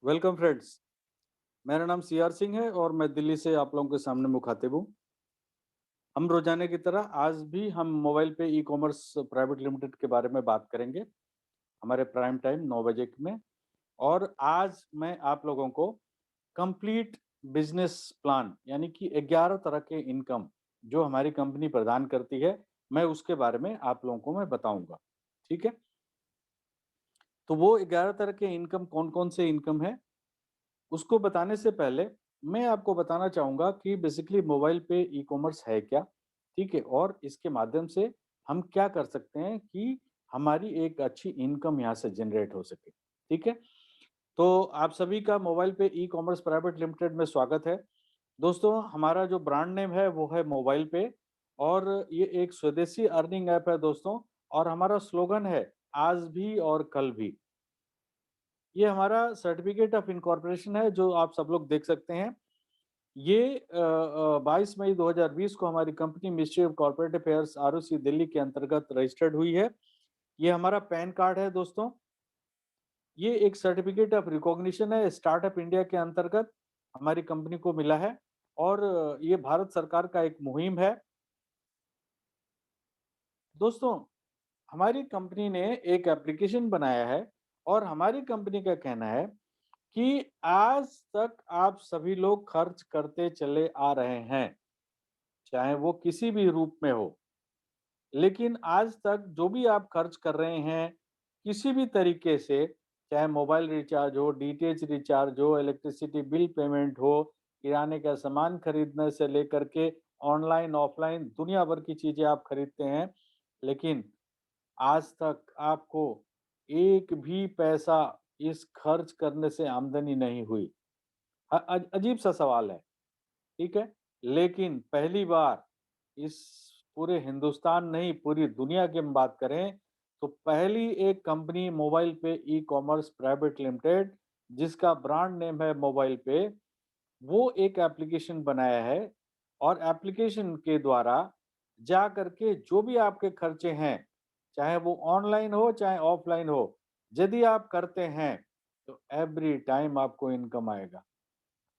Welcome friends. मेरा नाम CR Singh है और मैं दिल्ली से आप लोगों के सामने मुखातिब हूँ। हम रोजाना की तरह आज भी हम मोबाइल पे ई कॉमर्स प्राइवेट लिमिटेड के बारे में बात करेंगे हमारे प्राइम टाइम 9 बजे में। और आज मैं आप लोगों को कंप्लीट बिजनेस प्लान यानी कि 11 तरह के इनकम जो हमारी कंपनी प्रदान करती है, मैं उसके बारे में आप लोगों को मैं बताऊंगा। ठीक है, तो वो 11 तरह के इनकम कौन कौन से इनकम है उसको बताने से पहले मैं आपको बताना चाहूँगा कि बेसिकली मोबाइल पे ई-कॉमर्स है क्या? ठीक है? और इसके माध्यम से हम क्या कर सकते हैं कि हमारी एक अच्छी इनकम यहाँ से जनरेट हो सके। ठीक है? तो आप सभी का मोबाइल पे ई-कॉमर्स प्राइवेट लिमिटेड में स्वागत है। दोस्तों, हमारा जो ब्रांड नेम है वो है मोबाइल पे और ये एक स्वदेशी अर्निंग ऐप है दोस्तों। और हमारा स्लोगन है आज भी और कल भी। ये हमारा सर्टिफिकेट ऑफ इनकॉर्पोरेशन है जो आप सब लोग देख सकते हैं। ये 22 मई 2020 को हमारी company ministry of corporate affairs ROC Delhi के अंतर्गत रजिस्टर्ड हुई है। ये हमारा पैन कार्ड है दोस्तों। ये एक सर्टिफिकेट ऑफ रिकॉग्निशन है स्टार्टअप इंडिया के अंतर्गत हमारी कंपनी को मिला है। और ये भारत सरकार का एक मुहिम है। दोस्तों, हमारी कंपनी ने एक एप्लीकेशन बनाया है और हमारी कंपनी का कहना है कि आज तक आप सभी लोग खर्च करते चले आ रहे हैं, चाहे वो किसी भी रूप में हो। लेकिन आज तक जो भी आप खर्च कर रहे हैं, किसी भी तरीके से, चाहे मोबाइल रिचार्ज हो, डीटीएच रिचार्ज हो, इलेक्ट्रिसिटी बिल पेमेंट हो, किराने का सामान खरीदने से लेकर के ऑनलाइन, ऑफलाइन दुनिया भर की चीज़ें आप खरीदते हैं, लेकिन आज तक आपको एक भी पैसा इस खर्च करने से आमदनी नहीं हुई। अजीब-सा सवाल है। ठीक है? लेकिन पहली बार इस पूरे हिंदुस्तान नहीं, पूरी दुनिया की हम बात करें, तो पहली एक कंपनी मोबाइल पे ई-कॉमर्स प्राइवेट लिमिटेड जिसका ब्रांड नेम है मोबाइल पे, वो एक एप्लीकेशन बनाया है। और एप्लीकेशन के द्वारा जा करके जो भी आपके खर्चे हैं, चाहे वो ऑनलाइन हो, चाहे ऑफलाइन हो, यदि आप करते हैं, तो एवरी टाइम आपको इनकम आएगा।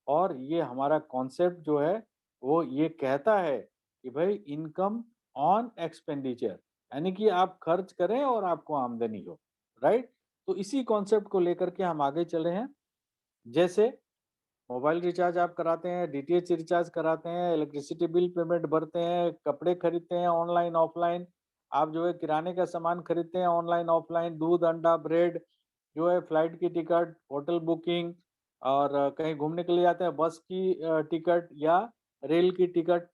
और ये हमारा कॉन्सेप्ट जो है वो ये कहता है कि भाई इनकम ऑन एक्सपेंडिचर, यानी कि आप खर्च करें और आपको आमदनी हो। राइट? तो इसी कॉन्सेप्ट को लेकर के हम आगे चले हैं। जैसे मोबाइल रिचार्ज आप कराते हैं, डीटीएच रिचार्ज कराते हैं, इलेक्ट्रिसिटी बिल पेमेंट भरते हैं, कपड़े खरीदते हैं ऑनलाइन ऑफलाइन, आप जो है किराने का सामान खरीदते हैं ऑनलाइन ऑफलाइन, दूध अंडा ब्रेड, जो है फ्लाइट की टिकट, होटल बुकिंग, और कहीं घूमने के लिए जाते हैं बस की टिकट या रेल की टिकट,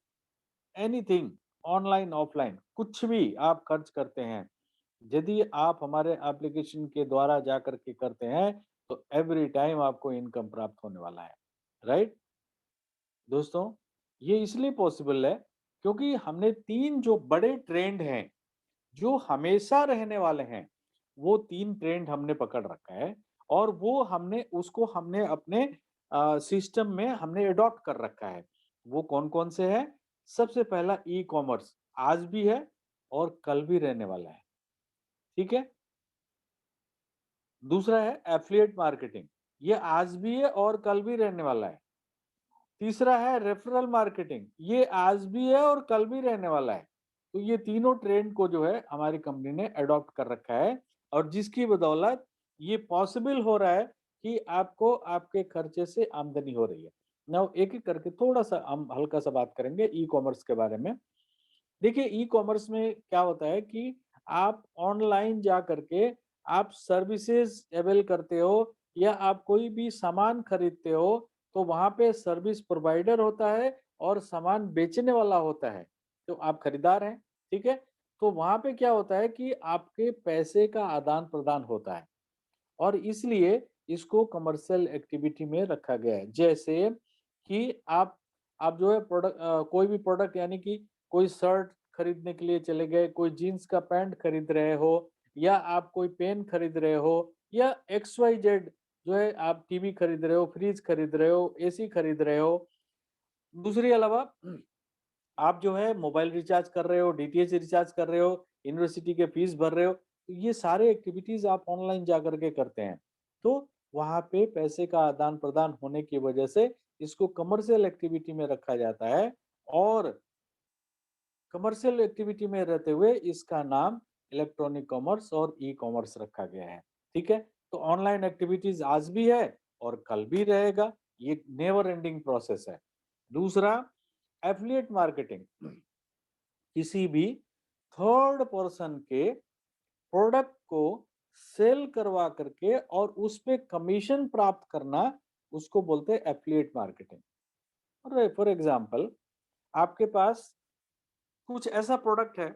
एनीथिंग, ऑनलाइन ऑफलाइन कुछ भी आप खर्च करते हैं, यदि आप हमारे एप्लीकेशन के द्वारा जा करके करते हैं, तो एवरी टाइम आपको इनकम प्राप्त होने वाला है। राइट? दोस्तों, ये इसलिए पॉसिबल है क्योंकि हमने 3 जो बड़े ट्रेंड हैं, जो हमेशा रहने वाले हैं, वो 3 ट्रेंड हमने पकड़ रखा है। और वो हमने अपने सिस्टम में हमने अडॉप्ट कर रखा है। वो कौन-कौन से हैं? सबसे पहला ई-कॉमर्स आज भी है और कल भी रहने वाला है। ठीक है? दूसरा है एफिलिएट मार्केटिंग, ये आज भी है और कल भी रहने वाला है। तीसरा है रेफरल मार्केटिंग, ये आज भी है और कल भी रहने वाला है। तो ये तीनों ट्रेंड को जो है हमारी कंपनी ने अडॉप्ट कर रखा है और जिसकी बदौलत ये पॉसिबल हो रहा है कि आपको आपके खर्चे से आमदनी हो रही है। नाउ एक-एक करके थोड़ा-सा हम हल्का-सा बात करेंगे ई-कॉमर्स के बारे में। देखिए ई-कॉमर्स में क्या होता है कि आप ऑनलाइन जा करके आप सर्विसेज अवेल करते हो या आप कोई भी सामान खरीदते हो, तो वहाँ पे सर्विस प्रोवाइडर होता है और सामान बेचने वाला होता है। तो आप खरीदार हैं, ठीक है? तो वहाँ पे क्या होता है कि आपके पैसे का आदान-प्रदान होता है। और इसलिए इसको कमर्शियल एक्टिविटी में रखा गया है। जैसे कि आप जो है कोई भी प्रोडक्ट यानी कि कोई शर्ट खरीदने के लिए चले गए, कोई जीन्स का पैंट खरीद रहे हो या आप कोई पेन खरीद रहे हो या एक्स वाई जेड जो है आप टीवी खरीद रहे हो, फ्रिज खरीद रहे हो, एसी खरीद रहे हो। दूसरी अलावा आप जो है मोबाइल रिचार्ज कर रहे हो, डीटीएच रिचार्ज कर रहे हो, यूनिवर्सिटी के फीस भर रहे हो, तो ये सारे एक्टिविटीज़ आप ऑनलाइन जा कर के करते हैं। तो वहाँ पे पैसे का आदान प्रदान होने की वजह से इसको कमर्शियल एक्टिविटी में रखा जाता है और कमर्शियल एक्टिविटी में रहते हुए इसका नाम इलेक्ट्रॉनिक कॉमर्स और ई कॉमर्स रखा गया है। ठीक है, तो ऑनलाइन एक्टिविटीज आज भी है और कल भी रहेगा। ये नेवर एंडिंग प्रोसेस है। दूसरा, एफिलिएट मार्केटिंग, किसी भी थर्ड पर्सन के प्रोडक्ट को सेल करवा करके और उस पे कमीशन प्राप्त करना, उसको बोलते हैं एफिलिएट मार्केटिंग। और फॉर एग्जांपल, आपके पास कुछ ऐसा प्रोडक्ट है,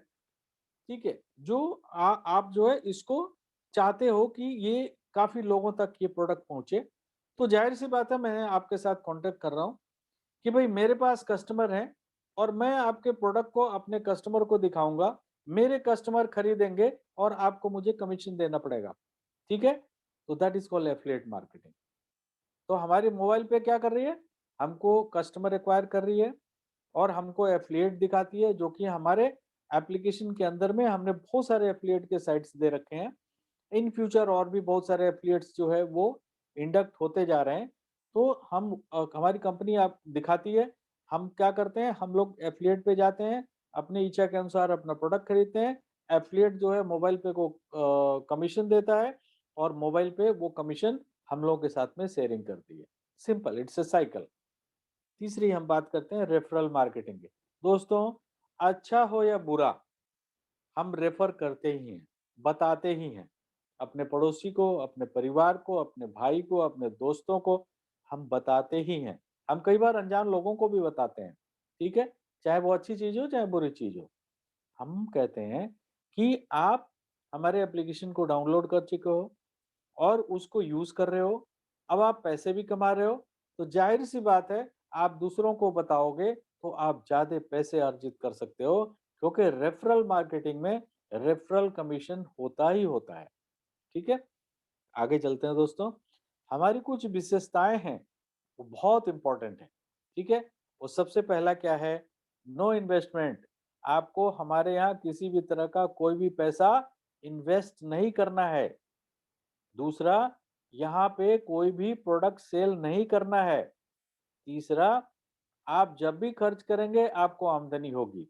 ठीक है, जो आप जो है इसको चाहते हो कि ये काफी लोगों तक ये प्रोडक्ट पहुंचे, तो जाहिर सी बात है मैं आपके साथ कांटेक्ट कर रहा हूँ कि भाई मेरे पास कस्टमर हैं और मैं आपके प्रोडक्ट को अपने कस्टमर को दिखाऊंगा, मेरे कस्टमर खरीदेंगे और आपको मुझे कमीशन देना पड़ेगा। ठीक है, तो that is called affiliate marketing. तो हमारी मोबाइल पे क्या कर रही है, हमको कस्टमर एक्वायर कर रही है और हमको एफिलिएट दिखाती है, जो कि हमारे एप्लीकेशन के अंदर में हमने बहुत सारे एफिलिएट के साइट्स दे रखे हैं। इन फ्यूचर और भी बहुत सारे एफिलिएट्स जो है वो इंडक्ट होते जा रहे हैं। तो हम हमारी कंपनी आप दिखाती है, हम क्या करते हैं, हम लोग एफिलिएट पे जाते हैं, अपनी इच्छा के अनुसार अपना प्रोडक्ट खरीदते हैं। एफिलिएट जो है मोबाइल पे को कमीशन देता है और मोबाइल पे वो कमीशन हम लोगों के साथ में शेयरिंग करती है। Simple, it's a cycle. तीसरी हम बात करते हैं रेफरल मार्केटिंग की। दोस्तों, अच्छा हो या बुरा, हम रेफर करते ही हैं, बताते ही हैं। अपने पड़ोसी को, अपने परिवार को, अपने भाई को, अपने दोस्तों को हम बताते ही हैं। हम कई बार अनजान लोगों को भी बताते हैं, ठीक है? चाहे वो अच्छी चीज़ हो, चाहे बुरी चीज़ हो। हम कहते हैं कि आप हमारे एप्लीकेशन को डाउनलोड कर चुके हो और उसको यूज़ कर रहे हो, अब आप पैसे भी कमा रहे हो, तो ज़ाहिर-सी बात है, आप दूसरों को बताओगे, तो आप ज़्यादा पैसे अर्जित कर सकते हो, क्योंकि रेफरल मार्केटिंग में रेफरल कमीशन होता ही होता है, ठीक है? आगे चलते हैं दोस्तों। हमारी कुछ विशेषताएँ हैं, वो बहुत इम्पोर्टेंट है, ठीक है? वो सबसे पहला क्या है? No investment. आपको हमारे यहाँ किसी भी तरह का कोई भी पैसा इन्वेस्ट नहीं करना है। दूसरा, यहाँ पे कोई भी प्रोडक्ट सेल नहीं करना है। तीसरा, आप जब भी खर्च करेंगे आपको आमदनी होगी।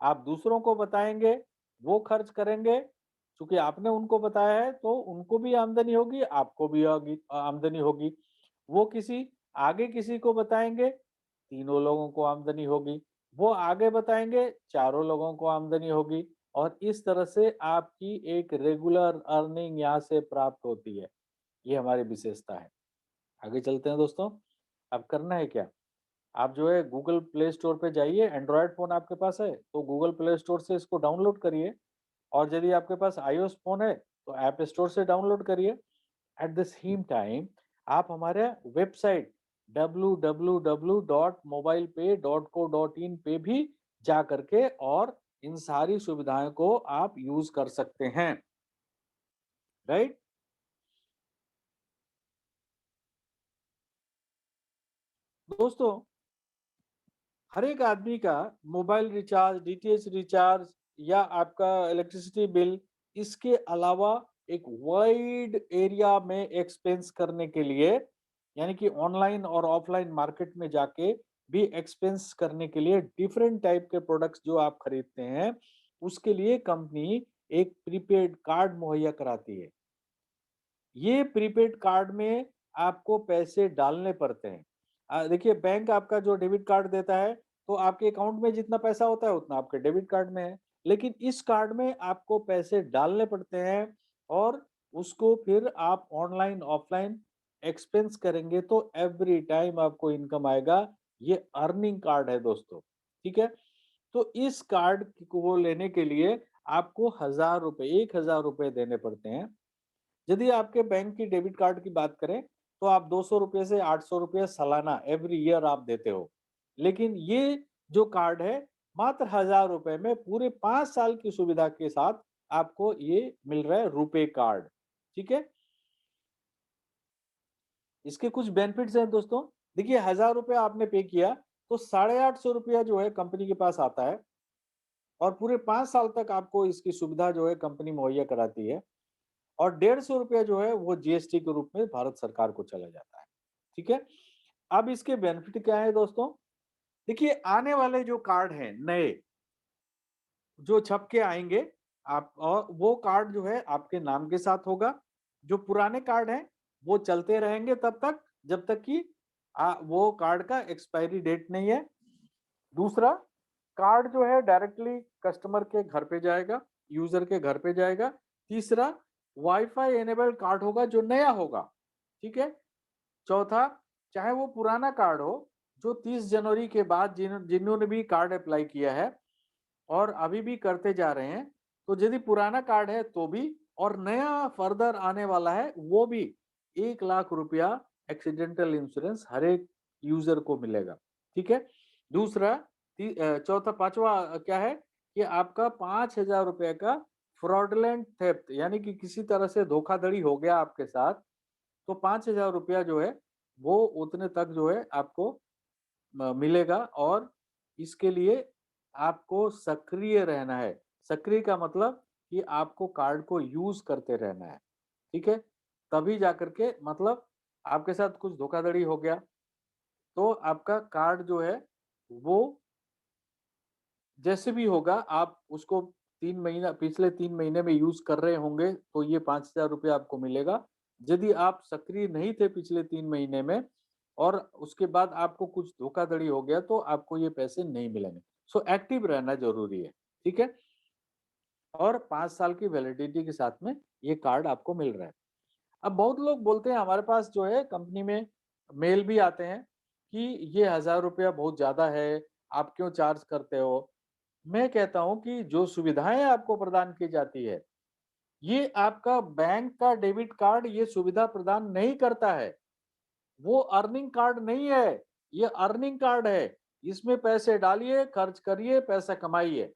आप दूसरों को बताएँगे, वो खर्च करेंगे, चूँकि आपने उनको बताया है तो उनको भी आमदनी होगी, आपको भी आमदनी होगी। वो आगे किसी को बताएँगे, तीनों लोगों को आमदनी होगी। वो आगे बताएँगे, चारों लोगों को आमदनी होगी और इस तरह से आपकी एक रेगुलर अर्निंग यहाँ से प्राप्त होती है। ये हमारी विशेषता है। आगे चलते हैं दोस्तों। अब करना है क्या? आप जो है गूगल प्ले स्टोर पे जाइए, एंड्रॉयड फ़ोन आपके पास है, तो गूगल प्ले स्टोर से इसको डाउनलोड करिए और यदि आपके पास आईओएस फ़ोन है, तो ऐप स्टोर से डाउनलोड करिए। एट द सेम टाइम आप हमारे वेबसाइट www.mobilepay.co.in पे भी जा करके और इन सारी सुविधाओं को आप यूज़ कर सकते हैं, राइट? दोस्तों, हर एक आदमी का मोबाइल रिचार्ज, डीटीएच रिचार्ज या आपका इलेक्ट्रिसिटी बिल, इसके अलावा एक वाइड एरिया में एक्सपेंस करने के लिए, यानी कि ऑनलाइन और ऑफलाइन मार्केट में जाके भी एक्सपेंस करने के लिए डिफरेंट टाइप के प्रोडक्ट्स जो आप खरीदते हैं, उसके लिए कंपनी एक प्रीपेड कार्ड मुहैया कराती है। ये प्रीपेड कार्ड में आपको पैसे डालने पड़ते हैं। देखिए, बैंक आपका जो डेबिट कार्ड देता है, तो आपके अकाउंट में जितना पैसा होता है उतना आपके डेबिट कार्ड में है। लेकिन इस कार्ड में आपको पैसे डालने पड़ते हैं और उसको फिर आप ऑनलाइन, ऑफलाइन एक्सपेंस करेंगे तो एवरी टाइम आपको इनकम आएगा। ये अर्निंग कार्ड है दोस्तों, ठीक है? तो इस कार्ड को लेने के लिए आपको ₹1000 ₹1000 देने पड़ते हैं। यदि आपके बैंक की डेबिट कार्ड की बात करें, तो आप ₹200 से ₹800 सालाना एवरी ईयर आप देते हो। लेकिन ये जो कार्ड है, मात्र ₹1000 में पूरे 5 साल की सुविधा के साथ आपको ये मिल रहा है, रुपे कार्ड, ठीक है? इसके कुछ बेनिफिट्स हैं दोस्तों। देखिए, ₹1000 आपने पे किया, तो ₹850 जो है कंपनी के पास आता है और पूरे 5 साल तक आपको इसकी सुविधा जो है कंपनी मुहैया कराती है। और 150 रुपया जो है वो जीएसटी के रूप में भारत सरकार को चला जाता है। ठीक है? अब इसके बेनिफिट क्या है दोस्तों? देखिए आने वाले जो कार्ड हैं नए, जो छप के आएँगे, आप और वो कार्ड जो है आपके नाम के साथ होगा। जो पुराने कार्ड हैं, वो चलते रहेंगे तब तक जब तक कि वो कार्ड का एक्सपायरी डेट नहीं है। दूसरा, कार्ड जो है डायरेक्टली कस्टमर के घर पे जाएगा, यूज़र के घर पे जाएगा। तीसरा, वाईफ़ाई इनेबल्ड कार्ड होगा जो नया होगा, ठीक है? चौथा, चाहे वो पुराना कार्ड हो, जो 30 जनवरी के बाद जिन्होंने भी कार्ड अप्लाई किया है और अभी भी करते जा रहे हैं, तो यदि पुराना कार्ड है तो भी और नया फर्दर आने वाला है वो भी 1 लाख रुपया एक्सीडेंटल इंश्योरेंस हर एक यूज़र को मिलेगा, ठीक है? दूसरा चौथा पाँचवा क्या है कि आपका 5,000 रुपए का फ्रॉडलेंट थेफ्ट यानी कि किसी तरह से धोखाधड़ी हो गया आपके साथ, तो 5,000 रुपया जो है, वो उतने तक जो है आपको मिलेगा और इसके लिए आपको सक्रिय रहना है। सक्रिय का मतलब कि आपको कार्ड को यूज़ करते रहना है, ठीक है? तभी जाकर के मतलब आपके साथ कुछ धोखाधड़ी हो गया, तो आपका कार्ड जो है, वो जैसे भी होगा आप उसको 3 महीना पिछले 3 महीने में यूज़ कर रहे होंगे, तो ये 5,000 रुपए आपको मिलेगा। यदि आप सक्रिय नहीं थे पिछले 3 महीने में और उसके बाद आपको कुछ धोखाधड़ी हो गया, तो आपको ये पैसे नहीं मिलेंगे। सो एक्टिव रहना ज़रूरी है, ठीक है? और 5 साल की वैलिडिटी के साथ में ये कार्ड आपको मिल रहा है। अब बहुत लोग बोलते हैं हमारे पास जो है कंपनी में मेल भी आते हैं कि ये 1000 रुपया बहुत ज़्यादा है, आप क्यों चार्ज करते हो? मैं कहता हूँ कि जो सुविधाएँ आपको प्रदान की जाती है, ये आपका बैंक का डेबिट कार्ड ये सुविधा प्रदान नहीं करता है। वो अर्निंग कार्ड नहीं है, ये अर्निंग कार्ड है। इसमें पैसे डालिए, खर्च करिए, पैसा कमाइए।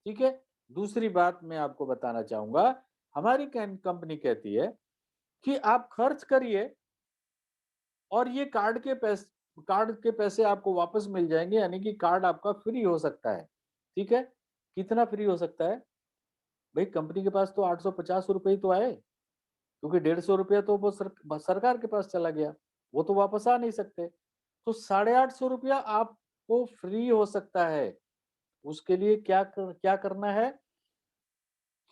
ठीक है? दूसरी बात मैं आपको बताना चाहूँगा, हमारी कैन कंपनी कहती है कि आप खर्च करिए और ये कार्ड के पैसे आपको वापस मिल जाएँगे, यानी कि कार्ड आपका फ्री हो सकता है। ठीक है? कितना फ्री हो सकता है? भई कंपनी के पास तो 850 रुपए ही तो आए, क्योंकि 150 रुपया तो वो सरकार के पास चला गया, वो तो वापस आ नहीं सकते। तो 850 रुपया आपको फ्री हो सकता है। उसके लिए क्या करना है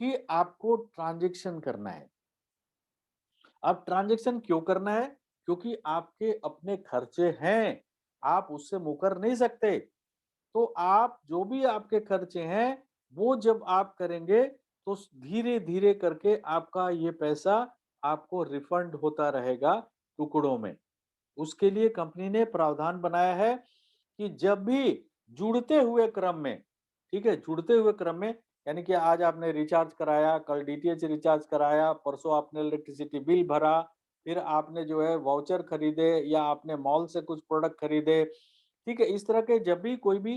कि आपको ट्रांज़ैक्शन करना है। अब ट्रांज़ैक्शन क्यों करना है? क्योंकि आपके अपने खर्चे हैं, आप उससे मुकर नहीं सकते। तो आप जो भी आपके खर्चे हैं, वो जब आप करेंगे, तो धीरे-धीरे करके आपका ये पैसा आपको रिफंड होता रहेगा टुकड़ों में। उसके लिए कंपनी ने प्रावधान बनाया है कि जब भी जुड़ते हुए क्रम में, ठीक है? जुड़ते हुए क्रम में यानी कि आज आपने रिचार्ज कराया, कल डीटीएच रिचार्ज कराया, परसों आपने इलेक्ट्रिसिटी बिल भरा, फिर आपने जो है वाउचर खरीदे या आपने मॉल से कुछ प्रोडक्ट खरीदे, ठीक है? इस तरह के जब भी कोई भी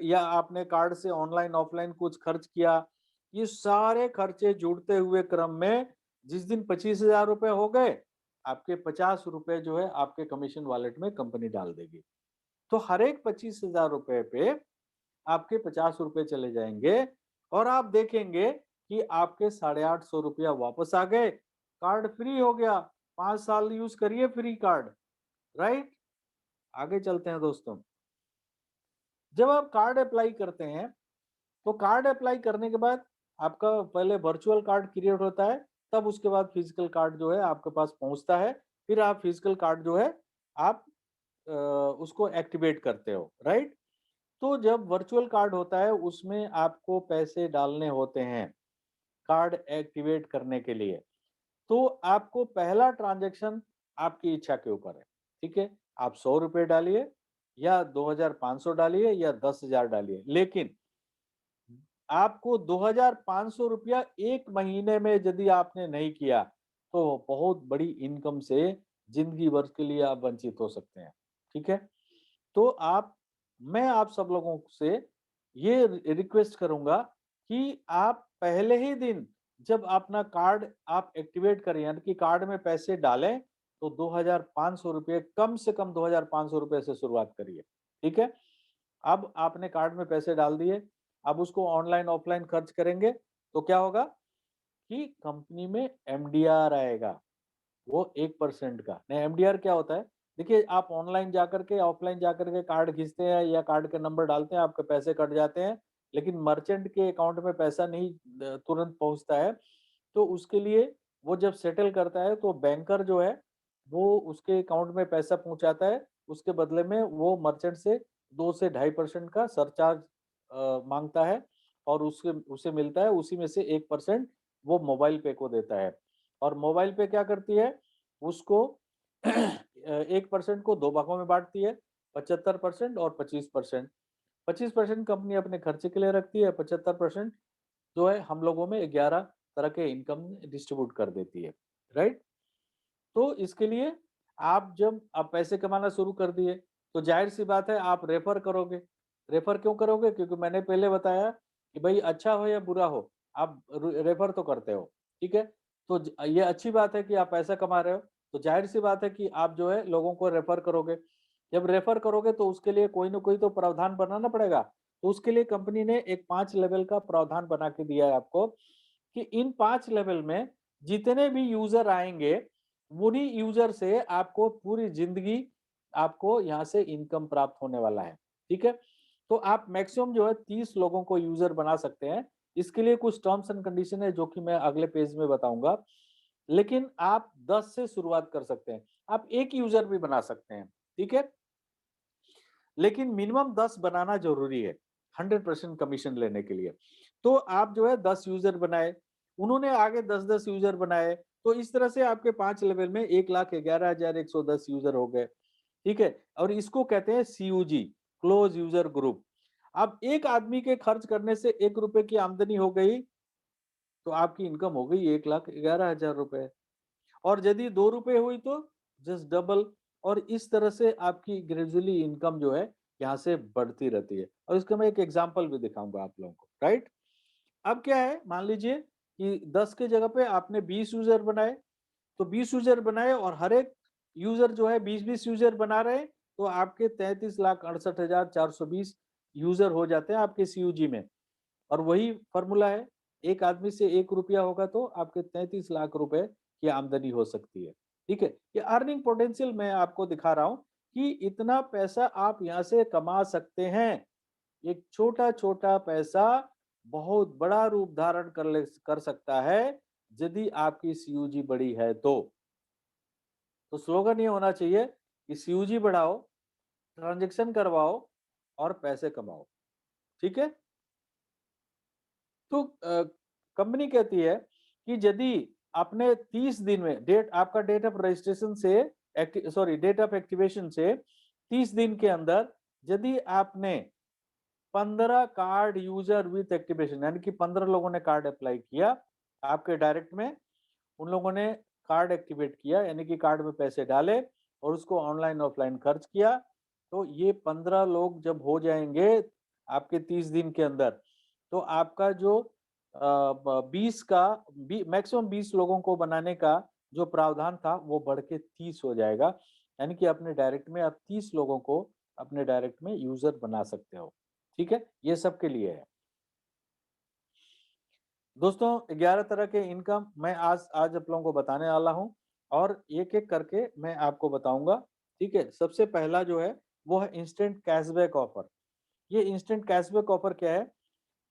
या आपने कार्ड से ऑनलाइन ऑफलाइन कुछ खर्च किया, ये सारे खर्चे जुड़ते हुए क्रम में जिस दिन 25,000 रुपए हो गए, आपके 50 रुपए जो है आपके कमीशन वॉलेट में कंपनी डाल देगी। तो हर एक 25,000 रुपए पे आपके 50 रुपए चले जाएँगे और आप देखेंगे कि आपके 850 रुपया वापस आ गए, कार्ड फ्री हो गया, 5 साल यूज़ करिए फ्री कार्ड, राइट? आगे चलते हैं दोस्तों। जब आप कार्ड अप्लाई करते हैं, तो कार्ड अप्लाई करने के बाद आपका पहले वर्चुअल कार्ड क्रिएट होता है, तब उसके बाद फिजिकल कार्ड जो है आपके पास पहुँचता है। फिर आप फिजिकल कार्ड जो है आप उसको एक्टिवेट करते हो, राइट? तो जब वर्चुअल कार्ड होता है उसमें आपको पैसे डालने होते हैं, कार्ड एक्टिवेट करने के लिए। तो आपको पहला ट्रांज़ैक्शन आपकी इच्छा के ऊपर है, ठीक है? आप ₹100 डालिए या 2,500 डालिए या 10,000 डालिए। लेकिन आपको 2,500 रुपया 1 महीने में यदि आपने नहीं किया, तो बहुत बड़ी इनकम से ज़िंदगी भर के लिए आप वंचित हो सकते हैं, ठीक है? तो मैं आप सब लोगों से ये रिक्वेस्ट करूँगा कि आप पहले ही दिन जब अपना कार्ड आप एक्टिवेट करें यानी कि कार्ड में पैसे डालें, तो 2,500 रुपए कम से कम 2,500 रुपए से शुरुआत करिए, ठीक है? अब आपने कार्ड में पैसे डाल दिए, अब उसको ऑनलाइन ऑफलाइन खर्च करेंगे, तो क्या होगा कि कंपनी में एमडीआर आएगा, वो 1% का। नहीं, एमडीआर क्या होता है? देखिए, आप ऑनलाइन जाकर के, ऑफलाइन जाकर के कार्ड खींचते हैं या कार्ड के नंबर डालते हैं, आपके पैसे कट जाते हैं, लेकिन मर्चेंट के अकाउंट में पैसा नहीं तुरंत पहुंचता है। तो उसके लिए वो जब सेटल करता है तो बैंकर जो है वो उसके अकाउंट में पैसा पहुंचाता है, उसके बदले में वो मर्चेंट से 2 से 2.5% का सरचार्ज मांगता है और उसके उसे मिलता है, उसी में से 1% वो मोबाइल पे को देता है। और मोबाइल पे क्या करती है, उसको 1% को 2 भागों में बाँटती है, 75% और 25%। 25% कंपनी अपने खर्चे के लिए रखती है, 75% जो है हम लोगों में 11 तरह के इनकम डिस्ट्रीब्यूट कर देती है, राइट? तो इसके लिए आप जब आप पैसे कमाना शुरू कर दिए, तो ज़ाहिर-सी बात है आप रेफ़र करोगे। रेफ़र क्यों करोगे? क्योंकि मैंने पहले बताया कि भई अच्छा हो या बुरा हो, आप रेफ़र तो करते हो, ठीक है? तो ये अच्छी बात है कि आप पैसा कमा रहे हो, तो ज़ाहिर-सी बात है कि आप जो है लोगों को रेफ़र करोगे। जब रेफ़र करोगे तो उसके लिए कोई न कोई तो प्रावधान बनाना पड़ेगा। तो उसके लिए कंपनी ने एक 5 लेवल का प्रावधान बना के दिया है आपको, कि इन 5 लेवल में जितने भी यूज़र आएँगे, उन्हीं यूज़र से आपको पूरी ज़िंदगी आपको यहाँ से इनकम प्राप्त होने वाला है, ठीक है? तो आप मैक्सिमम जो है 30 लोगों को यूज़र बना सकते हैं। इसके लिए कुछ टर्म्स एंड कंडीशन है जो कि मैं अगले पेज में बताऊँगा। लेकिन आप 10 से शुरुआत कर सकते हैं। आप 1 यूज़र भी बना सकते हैं, ठीक है? लेकिन मिनिमम 10 बनाना ज़रूरी है, 100% कमीशन लेने के लिए। तो आप जो है 10 यूज़र बनाए, उन्होंने आगे 10-10 यूज़र बनाए, तो इस तरह से आपके 5 लेवल में 1,11,110 यूज़र हो गए, ठीक है? और इसको कहते हैं सीयूजी, क्लोज़ यूज़र ग्रुप। अब एक आदमी के खर्च करने से ₹1 की आमदनी हो गई, तो आपकी इनकम हो गई ₹1,11,000 और यदि ₹2 हुई तो जस्ट डबल और इस तरह से आपकी ग्रेजुअली इनकम जो है यहाँ से बढ़ती रहती है और इसका मैं एक एग्जांपल भी दिखाऊंगा आप लोगों को, राइट? अब क्या है, मान लीजिए कि 10 के जगह पे आपने 20 यूजर बनाए, तो 20 यूजर बनाए और हर एक यूजर जो है 20-20 यूजर बना रहे हैं, तो आपके 33,68,420 यूजर हो जाते हैं आपके सीयूजी में। और वही फॉर्मूला है, एक आदमी से ₹1 होगा तो आपके 33 लाख रुपए की आमदनी हो सकती है, ठीक है? ये अर्निंग पोटेंशियल मैं आपको दिखा रहा हूँ कि इतना पैसा आप यहाँ से कमा सकते हैं। एक छोटा-छोटा पैसा बहुत बड़ा रूप धारण कर सकता है, यदि आपकी सीयूजी बड़ी है तो। तो स्लोगन ये होना चाहिए कि सीयूजी बढ़ाओ, ट्रांज़ैक्शन करवाओ और पैसे कमाओ, ठीक है? तो कंपनी कहती है कि यदि आपने 30 दिन में डेट ऑफ रजिस्ट्रेशन से डेट ऑफ एक्टिवेशन से 30 दिन के अंदर यदि आपने 15 कार्ड यूजर विथ एक्टिवेशन यानी कि 15 लोगों ने कार्ड अप्लाई किया आपके डायरेक्ट में, उन लोगों ने कार्ड एक्टिवेट किया यानी कि कार्ड में पैसे डाले और उसको ऑनलाइन ऑफलाइन खर्च किया, तो ये 15 लोग जब हो जाएंगे आपके 30 दिन के अंदर, तो आपका जो 20 का मैक्सिमम 20 लोगों को बनाने का जो प्रावधान था वो बढ़ के 30 हो जाएगा, यानी कि अपने डायरेक्ट में आप 30 लोगों को अपने डायरेक्ट में यूजर बना सकते हो, ठीक है? ये सबके लिए है। दोस्तों 11 तरह के इनकम मैं आज आज आप लोगों को बताने वाला हूँ और एक-एक करके मैं आपको बताऊँगा, ठीक है? सबसे पहला जो है वो है इंस्टेंट कैशबैक ऑफर। ये इंस्टेंट कैशबैक ऑफर क्या है?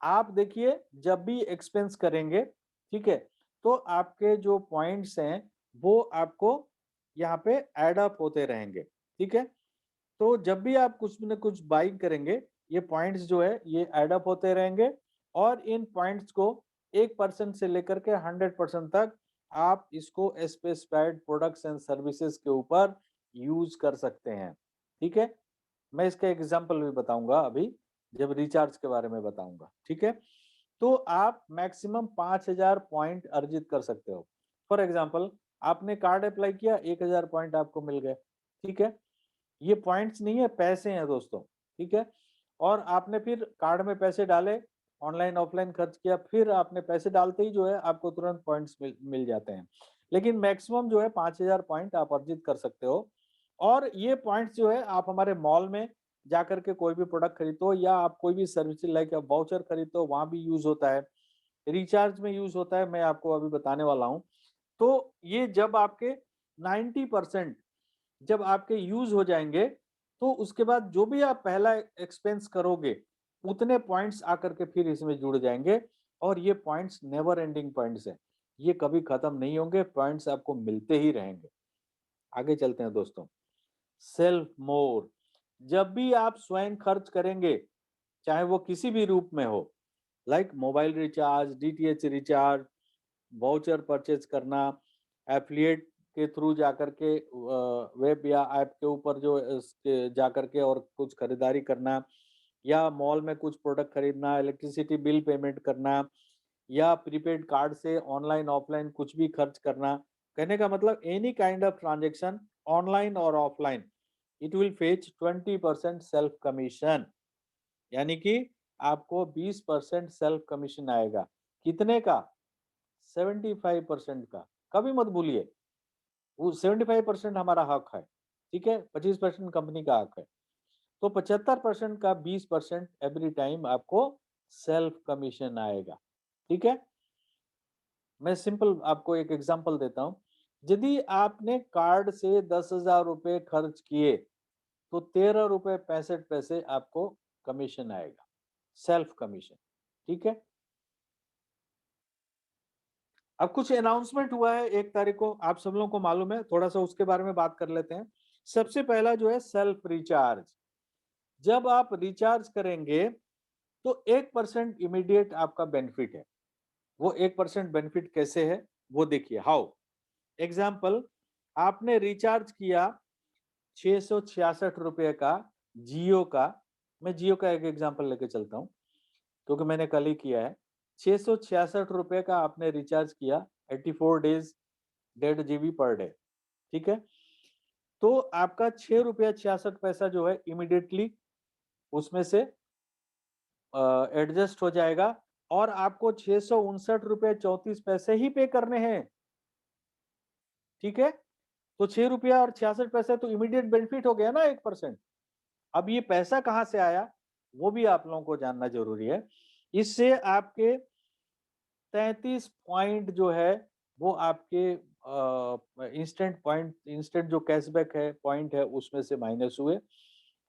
आप देखिए जब भी एक्सपेंस करेंगे, ठीक है? तो आपके जो पॉइंट्स हैं वो आपको यहाँ पे ऐड अप होते रहेंगे, ठीक है? तो जब भी आप कुछ न कुछ बाइंग करेंगे, ये पॉइंट्स जो है ये ऐड अप होते रहेंगे और इन पॉइंट्स को 1% से लेकर के 100% तक आप इसको स्पेसिफाइड प्रोडक्ट्स एंड सर्विसेज के ऊपर यूज कर सकते हैं, ठीक है? मैं इसका एग्जांपल भी बताऊंगा अभी, जब रिचार्ज के बारे में बताऊंगा, ठीक है? तो आप मैक्सिमम 5,000 पॉइंट अर्जित कर सकते हो। फॉर एग्जांपल आपने कार्ड अप्लाई किया, 1,000 पॉइंट आपको मिल गए, ठीक है? ये पॉइंट्स नहीं है, पैसे हैं दोस्तों, ठीक है? और आपने फिर कार्ड में पैसे डाले, ऑनलाइन ऑफलाइन खर्च किया, फिर आपने पैसे डालते ही जो है आपको तुरंत पॉइंट्स मिल मिल जाते हैं। लेकिन मैक्सिमम जो है 5,000 पॉइंट आप अर्जित कर सकते हो और ये पॉइंट्स जो है आप हमारे मॉल में जाकर के कोई भी प्रोडक्ट खरीदते हो या आप कोई भी सर्विस लाइक वाउचर खरीदते हो, वहाँ भी यूज़ होता है। रिचार्ज में यूज होता है, मैं आपको अभी बताने वाला हूँ। तो ये जब आपके 90% जब आपके यूज हो जाएंगे, तो उसके बाद जो भी आप पहला एक्सपेंस करोगे, उतने पॉइंट्स आकर के फिर इसमें जुड़ जाएंगे। और ये पॉइंट्स नेवर एंडिंग पॉइंट्स है, ये कभी खत्म नहीं होंगे, पॉइंट्स आपको मिलते ही रहेंगे। आगे चलते हैं दोस्तों। सेल्फ मोर, जब भी आप स्वयं खर्च करेंगे, चाहे वो किसी भी रूप में हो, like mobile recharge, DTH recharge, voucher purchase करना, एफिलिएट के थ्रू जाकर के वेब या ऐप के ऊपर जो जाकर के और कुछ खरीदारी करना, या मॉल में कुछ प्रोडक्ट खरीदना, इलेक्ट्रिसिटी बिल पेमेंट करना, या प्रीपेड कार्ड से ऑनलाइन ऑफलाइन कुछ भी खर्च करना। कहने का मतलब any kind of transaction, online और offline, it will fetch 20% self commission. यानी कि आपको 20% सेल्फ कमीशन आएगा। कितने का? 75% का। कभी मत भूलिए, वो 75% हमारा हक है, ठीक है, 25% कंपनी का हक है। तो 75% का 20% एवरी टाइम आपको सेल्फ कमीशन आएगा। ठीक है, मैं सिंपल आपको एक एग्जांपल देता हूं। यदि आपने कार्ड से 10,000 रुपए खर्च किए, तो 13 रुपए 65 पैसे आपको कमीशन आएगा, सेल्फ कमीशन। ठीक है, अब कुछ अनाउंसमेंट हुआ है 1 तारीख को, आप सब लोगों को मालूम है, थोड़ा सा उसके बारे में बात कर लेते हैं। सबसे पहला जो है सेल्फ रिचार्ज। जब आप रिचार्ज करेंगे, तो 1% इमीडिएट आपका बेनिफिट है। वो 1% बेनिफिट कैसे है, वो देखिए। हाउ? एग्जाम्पल, आपने रिचार्ज किया 666 रुपए का जियो का। मैं जियो का एक एग्जाम्पल लेके चलता हूँ, क्योंकि मैंने कल ही किया है। 666 रुपए का आपने रिचार्ज किया, 84 डेज, 1.5 GB पर डे। ठीक है, तो आपका 6 रुपया 66 पैसा जो है इमिडिएटली उसमें से एडजस्ट हो जाएगा, और आपको 659 रुपये 34 पैसे ही पे करने हैं। ठीक है, तो 6 रुपया और 66 पैसे तो इमीडिएट बेनिफिट हो गया ना, 1%। अब ये पैसा कहाँ से आया, वो भी आप लोगों को जानना जरूरी है। इससे आपके 33 पॉइंट जो है, वो आपके इंस्टेंट पॉइंट, इंस्टेंट जो कैशबैक है पॉइंट है, उसमें से माइनस हुए।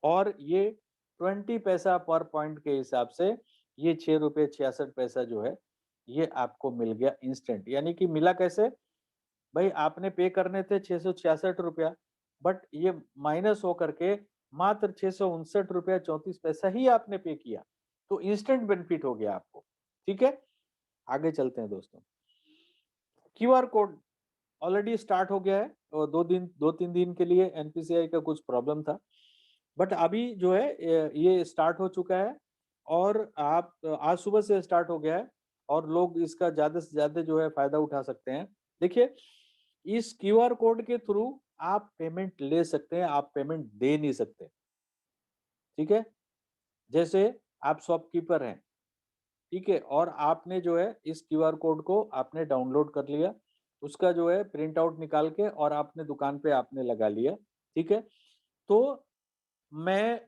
और ये 20 पैसा पर पॉइंट के हिसाब से ये 6 रुपये 66 पैसा जो है, ये आपको मिल गया इंस्टेंट। यानी कि मिला कैसे भाई, आपने पे करने थे 666 रुपया, बट ये माइनस होकर के मात्र 659 रुपया 34 पैसा ही आपने पे किया, तो इंस्टेंट बेनिफिट हो गया आपको। ठीक है, आगे चलते हैं दोस्तों। क्यूआर कोड ऑलरेडी स्टार्ट हो गया है, और 2-3 दिन के लिए एनपीसीआई का कुछ प्रॉब्लम था, बट अभी जो है ये स्टार्ट हो चुका है। और आप आज सुबह से स्टार्ट हो गया है, और लोग इसका ज्यादा से ज्यादा जो है फायदा उठा सकते हैं। देखिए, इस क्यूआर कोड के थ्रू आप पेमेंट ले सकते हैं, आप पेमेंट दे नहीं सकते। ठीक है, जैसे आप शॉपकीपर हैं, ठीक है, और आपने जो है इस क्यूआर कोड को आपने डाउनलोड कर लिया, उसका जो है प्रिंट आउट निकाल के और आपने दुकान पे आपने लगा लिया। ठीक है, तो मैं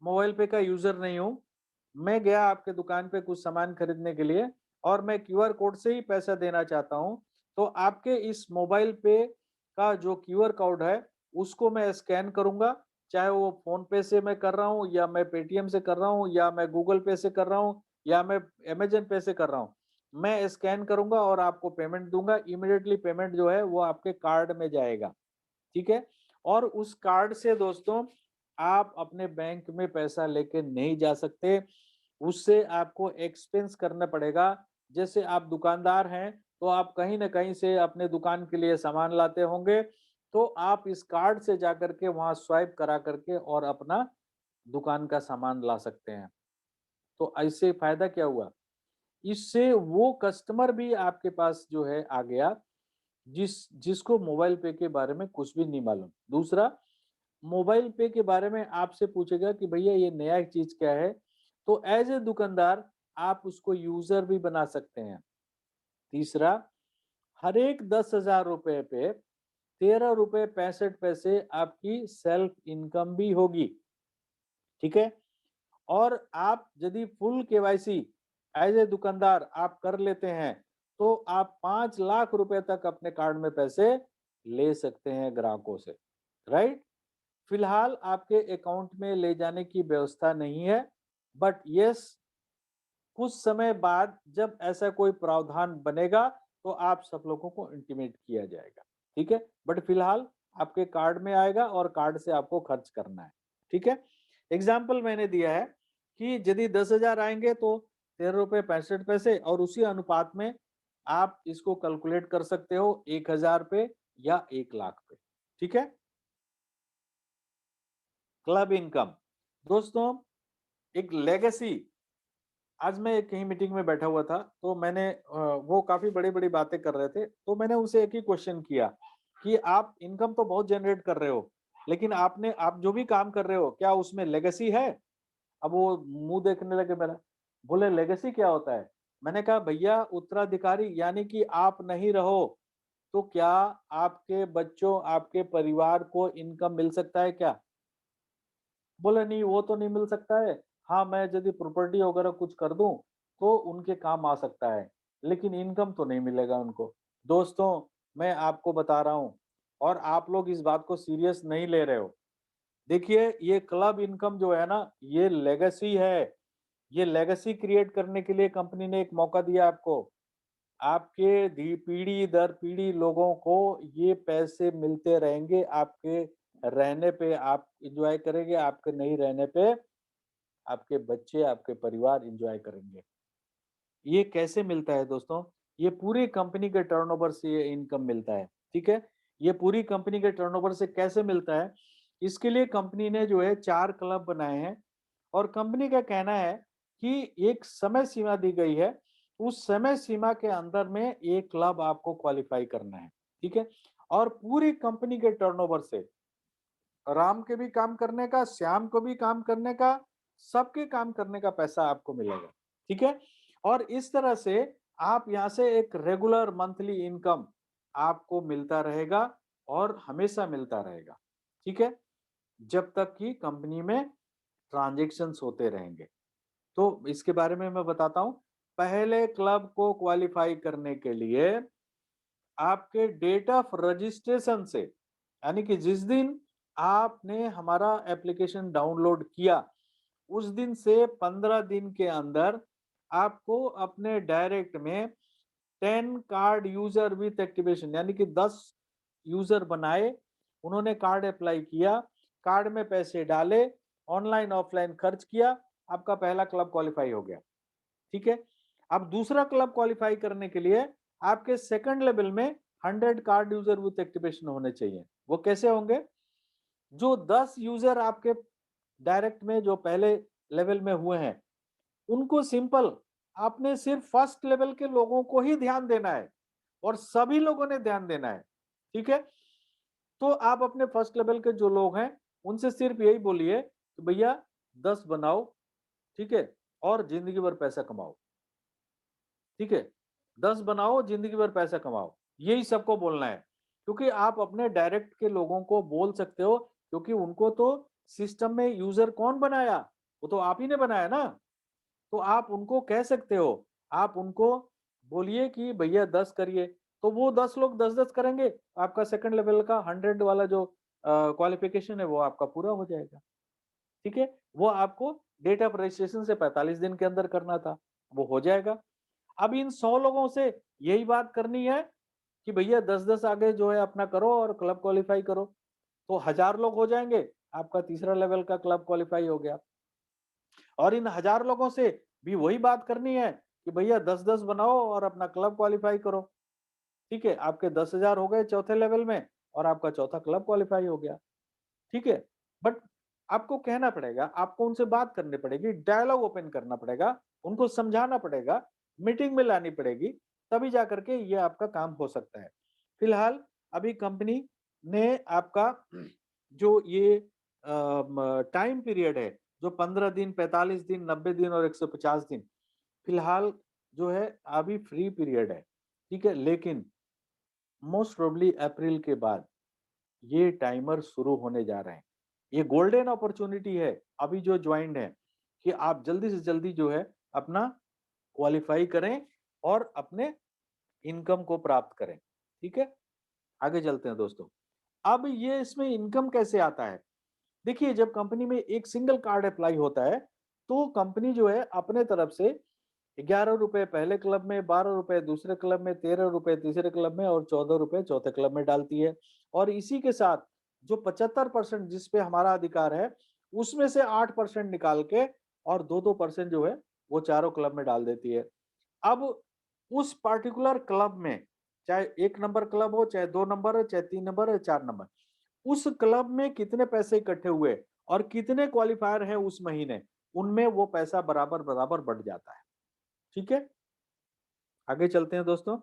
मोबाइल पे का यूजर नहीं हूँ, मैं गया आपके दुकान पे कुछ सामान खरीदने के लिए, और मैं क्यूआर कोड से ही पैसा देना चाहता हूँ, तो आपके इस मोबाइल पे का जो क्यूआर कोड है, उसको मैं स्कैन करूंगा। चाहे वो फोन पे से मैं कर रहा हूँ, या मैं पेटीएम से कर रहा हूँ, या मैं गूगल पे से कर रहा हूँ, या मैं अमेजन पे से कर रहा हूँ, मैं स्कैन करूंगा और आपको पेमेंट दूंगा। इमिडिएटली पेमेंट जो है वो आपके कार्ड में जाएगा। ठीक है, और उस कार्ड से दोस्तों आप अपने बैंक में पैसा लेके नहीं जा सकते, उससे आपको एक्सपेंस करना पड़ेगा। जैसे आप दुकानदार हैं, तो आप कहीं ना कहीं से अपने दुकान के लिए सामान लाते होंगे, तो आप इस कार्ड से जाकर के वहां स्वाइप करा करके और अपना दुकान का सामान ला सकते हैं। तो ऐसे फायदा क्या हुआ, इससे वो कस्टमर भी आपके पास जो है आ गया, जिसको मोबाइल पे के बारे में कुछ भी नहीं मालूम। दूसरा, मोबाइल पे के बारे में आपसे पूछेगा कि भैया ये नया चीज क्या है, तो एज ए दुकानदार आप उसको यूजर भी बना सकते हैं। तीसरा, हर एक 10,000 रुपए पे 13 रुपए 65 पैसे आपकी सेल्फ इनकम भी होगी। ठीक है, और आप यदि फुल केवाईसी एज ए दुकानदार आप कर लेते हैं तो आप 5 लाख रुपए तक अपने कार्ड में पैसे ले सकते हैं ग्राहकों से, राइट? फिलहाल आपके अकाउंट में ले जाने की व्यवस्था नहीं है, बट यस, कुछ समय बाद जब ऐसा कोई प्रावधान बनेगा तो आप सब लोगों को इंटीमेट किया जाएगा, ठीक है? बट फिलहाल आपके कार्ड में आएगा और कार्ड से आपको खर्च करना है, ठीक है? एग्जाम्पल मैंने दिया है कि यदि 10,000 आएंगे तो 13 रुपए 65 पैसे, और उसी अनुपात में आप इसको कैलकुलेट कर सकते हो 1,000 पे या 1 लाख पे, ठीक है? क्लब इनकम, दोस्तों, एक लेगेसी। आज मैं कहीं मीटिंग में बैठा हुआ था, तो मैंने वो काफ़ी बड़ी-बड़ी बातें कर रहे थे, तो मैंने उनसे एक ही क्वेश्चन किया कि आप इनकम तो बहुत जनरेट कर रहे हो, लेकिन आप जो भी काम कर रहे हो, क्या उसमें लेगेसी है? अब वो मुँह देखने लगे मेरा, बोले लेगेसी क्या होता है? मैंने कहा भैया उत्तराधिकारी यानी कि आप नहीं रहो, तो क्या आपके बच्चों, आपके परिवार को इनकम मिल सकता है क्या? बोले नहीं वो तो नहीं मिल सकता है। हाँ, मैं यदि प्रॉपर्टी वगैरह कुछ कर दूँ, तो उनके काम आ सकता है, लेकिन इनकम तो नहीं मिलेगा उनको। दोस्तों, मैं आपको बता रहा हूँ और आप लोग इस बात को सीरियस नहीं ले रहे हो। देखिए, ये क्लब इनकम जो है ना, ये लेगेसी है। ये लेगेसी क्रिएट करने के लिए कंपनी ने एक मौका दिया आपको। आपके धी पीढ़ी दर पीढ़ी लोगों को ये पैसे मिलते रहेंगे, आपके रहने पे आप एन्जॉय करेंगे, आपके नहीं रहने पे आपके बच्चे, आपके परिवार एन्जॉय करेंगे। ये कैसे मिलता है दोस्तों? ये पूरी कंपनी के टर्नओवर से ये इनकम मिलता है, ठीक है? ये पूरी कंपनी के टर्नओवर से कैसे मिलता है? इसके लिए कंपनी ने जो है 4 क्लब बनाए हैं और कंपनी का कहना है कि एक समय सीमा दी गई है, उस समय सीमा के अंदर में एक क्लब आपको क्वालीफाई करना है, ठीक है? और पूरी कंपनी के टर्नओवर से राम के भी काम करने का, श्याम को भी काम करने का, सबके काम करने का पैसा आपको मिलेगा, ठीक है? और इस तरह से आप यहाँ से एक रेगुलर मंथली इनकम आपको मिलता रहेगा और हमेशा मिलता रहेगा, ठीक है? जब तक कि कंपनी में ट्रांज़ैक्शंस होते रहेंगे। तो इसके बारे में मैं बताता हूँ। पहले क्लब को क्वालीफाई करने के लिए आपके डेट ऑफ रजिस्ट्रेशन से, यानी कि जिस दिन आपने हमारा एप्लीकेशन डाउनलोड किया, उस दिन से 15 दिन के अंदर आपको अपने डायरेक्ट में 10 कार्ड यूजर विथ एक्टिवेशन, यानी कि 10 यूजर बनाए, उन्होंने कार्ड अप्लाई किया, कार्ड में पैसे डाले, ऑनलाइन ऑफलाइन खर्च किया, आपका पहला क्लब क्वालिफाई हो गया, ठीक है? अब दूसरा क्लब क्वालिफाई करने के लिए आपके सेकंड लेवल में 100 कार्ड यूजर विथ एक्टिवेशन होने चाहिए। वो कैसे होंगे? जो 10 यूजर आपके डायरेक्ट में जो पहले लेवल में हुए हैं, उनको सिंपल आपने सिर्फ फर्स्ट लेवल के लोगों को ही ध्यान देना है और सभी लोगों ने ध्यान देना है, ठीक है? तो आप अपने फर्स्ट लेवल के जो लोग हैं, उनसे सिर्फ यही बोलिए कि भैया 10 बनाओ, ठीक है? और जिंदगी भर पैसा कमाओ, ठीक है? 10 बनाओ, जिंदगी भर पैसा कमाओ। यही सबको बोलना है। क्योंकि आप अपने डायरेक्ट के लोगों को बोल सकते हो, क्योंकि उनको तो सिस्टम में यूज़र कौन बनाया? वो तो आप ही ने बनाया ना। तो आप उनको कह सकते हो। आप उनको बोलिए कि भैया 10 करिए, तो वो 10 लोग 10-10 करेंगे। आपका सेकंड लेवल का 100 वाला जो क्वालिफिकेशन है वो आपका पूरा हो जाएगा। ठीक है? वो आपको डेट ऑफ रजिस्ट्रेशन से 45 दिन के अंदर करना था, वो हो जाएगा। अब इन 100 लोगों से यही बात करनी है कि भैया 10-10 आगे जो है अपना करो और क्लब क्वालीफाई करो, तो 1000 लोग हो जाएँगे, आपका तीसरा लेवल का क्लब क्वालीफाई हो गया। और इन 1000 लोगों से भी वही बात करनी है कि भैया 10-10 बनाओ और अपना क्लब क्वालीफाई करो, ठीक है? आपके 10,000 हो गए चौथे लेवल में और आपका चौथा क्लब क्वालीफाई हो गया, ठीक है? बट आपको कहना पड़ेगा, आपको उनसे बात करनी पड़ेगी, डायलॉग ओपन करना पड़ेगा, उनको समझाना पड़ेगा, मीटिंग में लानी पड़ेगी, तभी जाकर के ये आपका काम हो सकता है। फिलहाल अभी कंपनी ने आपका जो ये टाइम पीरियड है, जो 15 दिन, 45 दिन, 90 दिन और 150 दिन, फिलहाल जो है अभी फ्री पीरियड है, ठीक है? लेकिन मोस्ट प्रोबेबली अप्रैल के बाद ये टाइमर शुरू होने जा रहे हैं। ये गोल्डन अपॉर्च्युनिटी है, अभी जो जॉइंड है, कि आप जल्दी से जल्दी जो है अपना क्वालिफाई करें और अपने इनकम को प्राप्त करें। ठीक है, आगे चलते हैं दोस्तों। अब ये इसमें इनकम कैसे आता है? देखिए, जब कंपनी में एक सिंगल कार्ड अप्लाई होता है, तो कंपनी जो है अपने तरफ से ₹11 पहले क्लब में, ₹12 दूसरे क्लब में, ₹13 तीसरे क्लब में और ₹14 चौथे क्लब में डालती है। और इसी के साथ जो 75% जिस पे हमारा अधिकार है, उसमें से 8% निकाल के और 2-2% जो है, वो चारों क्लब में डाल देती है। अब उस पार्टिकुलर क्लब में, चाहे 1 नंबर क्लब हो, चाहे 2 नंबर हो, चाहे 3 नंबर हो, 4 नंबर, उस क्लब में कितने पैसे इकट्ठे हुए और कितने क्वालीफायर हैं उस महीने, उनमें वो पैसा बराबर-बराबर बढ़ जाता है। ठीक है? आगे चलते हैं दोस्तों।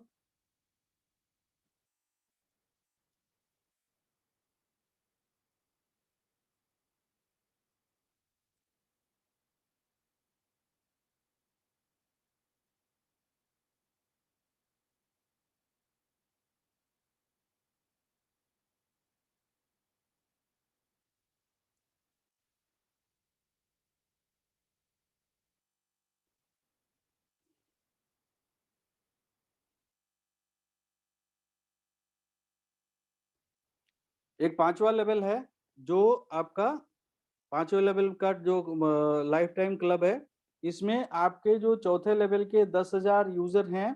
एक 5वां लेवल है, जो आपका 5वें लेवल का जो लाइफ टाइम क्लब है, इसमें आपके जो चौथे लेवल के 10,000 यूज़र हैं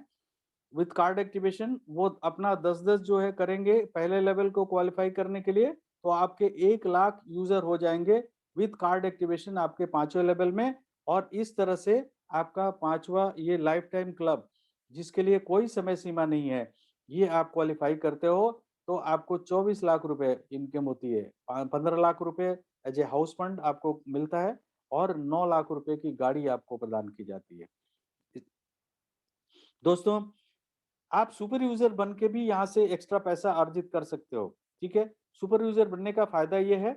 विथ कार्ड एक्टिवेशन, वो अपना 10-10 जो है करेंगे पहले लेवल को क्वालीफाई करने के लिए, तो आपके 1 लाख यूज़र हो जाएँगे विथ कार्ड एक्टिवेशन आपके 5वें लेवल में। और इस तरह से आपका 5वां ये लाइफ टाइम क्लब, जिसके लिए कोई समय सीमा नहीं है, ये आप क्वालीफाई करते हो, तो आपको 24 लाख रुपए इनकम होती है। 15 लाख रुपए एज़ ए हाउस फंड आपको मिलता है और 9 लाख रुपए की गाड़ी आपको प्रदान की जाती है। दोस्तों, आप सुपर यूज़र बन के भी यहाँ से एक्स्ट्रा पैसा अर्जित कर सकते हो, ठीक है? सुपर यूज़र बनने का फ़ायदा ये है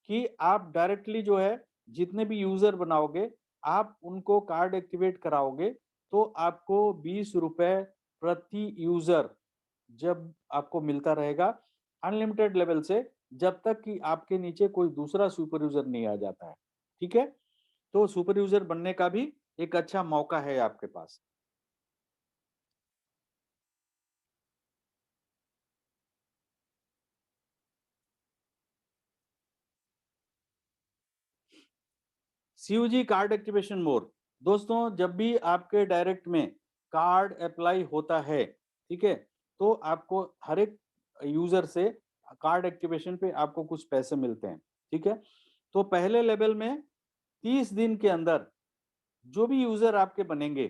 कि आप डायरेक्टली जो है, जितने भी यूज़र बनाओगे, आप उनको कार्ड एक्टिवेट कराओगे, तो आपको ₹20 प्रति यूज़र जब आपको मिलता रहेगा, अनलिमिटेड लेवल से, जब तक कि आपके नीचे कोई दूसरा सुपर यूज़र नहीं आ जाता है, ठीक है? तो सुपर यूज़र बनने का भी एक अच्छा मौका है आपके पास। CUG card activation mode. दोस्तों, जब भी आपके डायरेक्ट में कार्ड अप्लाई होता है, ठीक है? तो आपको हर एक यूज़र से कार्ड एक्टिवेशन पे आपको कुछ पैसे मिलते हैं, ठीक है? तो पहले लेवल में 30 दिन के अंदर जो भी यूज़र आपके बनेंगे,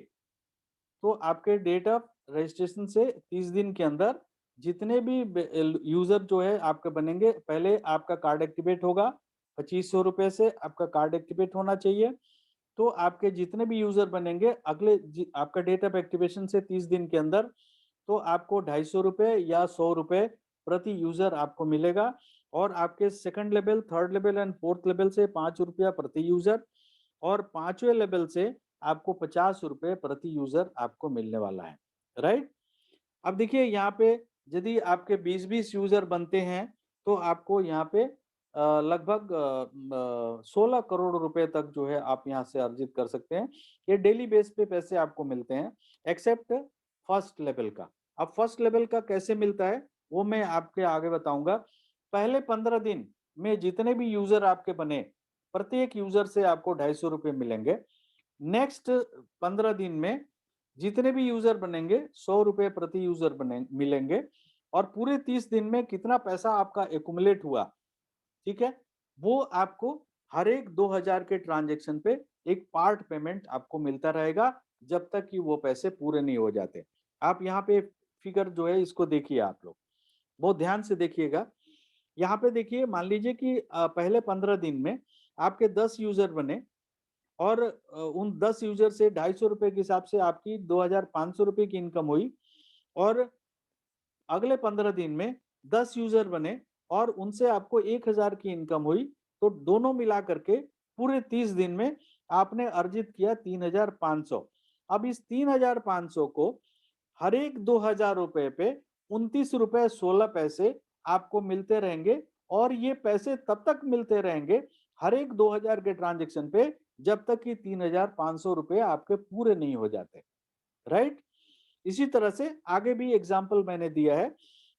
तो आपके डेट ऑफ रजिस्ट्रेशन से 30 दिन के अंदर जितने भी यूजर जो है आपके बनेंगे, पहले आपका कार्ड एक्टिवेट होगा। ₹2500 से आपका कार्ड एक्टिवेट होना चाहिए। तो आपके जितने भी यूजर बनेंगे आपका डेट ऑफ एक्टिवेशन से 30 दिन के अंदर, तो आपको ₹250 या ₹100 प्रति यूजर आपको मिलेगा। और आपके second level, third level and fourth level से ₹5 प्रति यूजर और 5वें लेवल से आपको ₹50 प्रति यूज़र आपको मिलने वाला है, राइट? अब देखिए यहाँ पे यदि आपके 20-20 यूज़र बनते हैं, तो आपको यहाँ पे लगभग 16 करोड़ रुपए तक जो है आप यहाँ से अर्जित कर सकते हैं। ये डेली बेस पे पैसे आपको मिलते हैं, एक्सेप्ट फर्स्ट लेवल का। अब फर्स्ट लेवल का कैसे मिलता है, वो मैं आपके आगे बताऊँगा। पहले 15 दिन में जितने भी यूज़र आपके बने, प्रत्येक यूज़र से आपको ₹250 मिलेंगे। नेक्स्ट 15 दिन में जितने भी यूजर बनेंगे, ₹100 प्रति यूजर बने मिलेंगे। और पूरे 30 दिन में कितना पैसा आपका एक्युमुलेट हुआ, ठीक है? वो आपको हर एक 2000 के ट्रांजैक्शन पे एक पार्ट पेमेंट आपको मिलता रहेगा, जब तक कि वो पैसे पूरे नहीं हो जाते। आप यहाँ पे फिगर जो है इसको देखिए आप लोग, बहुत ध्यान से देखिएगा। यहाँ पे देखिए, मान लीजिए कि पहले 15 दिन में आपके 10 यूजर बने और उन 10 यूज़र से ₹250 के हिसाब से आपकी ₹2500 की इनकम हुई। और अगले 15 दिन में 10 यूज़र बने और उनसे आपको 1000 की इनकम हुई। तो दोनों मिला करके पूरे 30 दिन में आपने अर्जित किया 3500। अब इस 3500 को हर एक ₹2000 पे ₹29.16 आपको मिलते रहेंगे। और ये पैसे तब तक मिलते रहेंगे हर एक 2000 के ट्रांजैक्शन पे, जब तक कि ₹3500 आपके पूरे नहीं हो जाते। राइट। इसी तरह से आगे भी एग्जाम्पल मैंने दिया है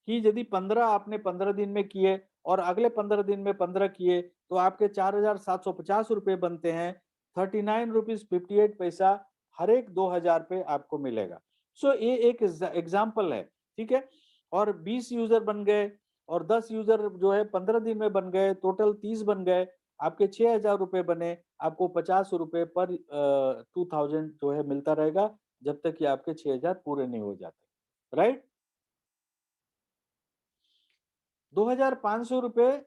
कि यदि 15 आपने 15 दिन में किए और अगले 15 दिन में 15 किए तो आपके 4,750 रुपये बनते हैं। 39 रुपीज 58 पैसा हर एक 2,000 पे आपको मिलेगा। सो ये एक एग्जाम्पल है, ठीक है। और 20 यूजर बन गए और 10 यूजर जो है 15 दिन में बन गए, टोटल 30 बन गए, आपके 6,000 रुपये बने। आपको 50 रुपये पर 2000 जो है मिलता रहेगा जब तक कि आपके 6,000 पूरे नहीं हो जाते, राइट। 2,500 रुपये